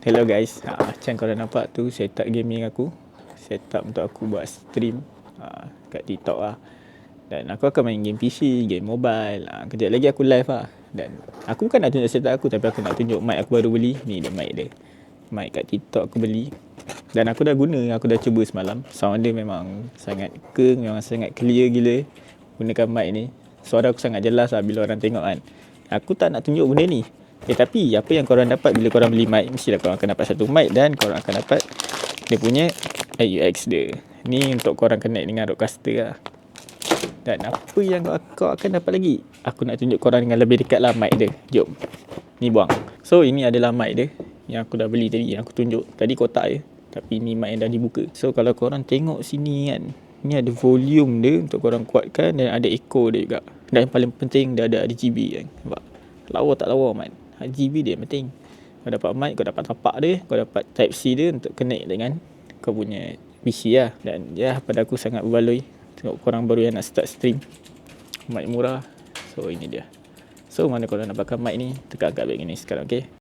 Hello guys, macam korang nampak tu setup gaming aku. Setup untuk aku buat stream kat TikTok lah. Dan aku akan main game PC, game mobile. Kejap lagi aku live lah. Dan aku bukan nak tunjuk setup aku, tapi aku nak tunjuk mic aku baru beli. Ni dia mic dia. Mic kat TikTok aku beli. Dan aku dah guna, aku dah cuba semalam. Sound dia memang sangat memang sangat clear gila. Gunakan mic ni. Suara aku sangat jelas lah bila orang tengok kan. Aku tak nak tunjuk benda ni. Tapi apa yang korang dapat bila korang beli mic, mestilah korang akan dapat satu mic dan korang akan dapat dia punya AUX dia. Ni untuk korang connect dengan roadcaster lah. Dan apa yang kau akan dapat lagi? Aku nak tunjuk korang dengan lebih dekat lah mic dia. Jom. Ni buang. So ini adalah mic dia yang aku dah beli tadi, yang aku tunjuk. Tadi kotak je. Tapi ni mic yang dah dibuka. So kalau korang tengok sini kan, ni ada volume dia untuk korang kuatkan dan ada echo dia juga. Dan yang paling penting dia ada RGB kan. Nampak? Lawa tak lawa man. RGB dia penting. Kau dapat mic, kau dapat tapak dia, kau dapat type C dia untuk connect dengan kau punya PC lah. Dan ya, pada aku sangat berbaloi. Tengok korang baru yang nak start stream, mic murah. So ini dia. So mana korang nak pakai mic ni, tekan kat beg ni sekarang, okay?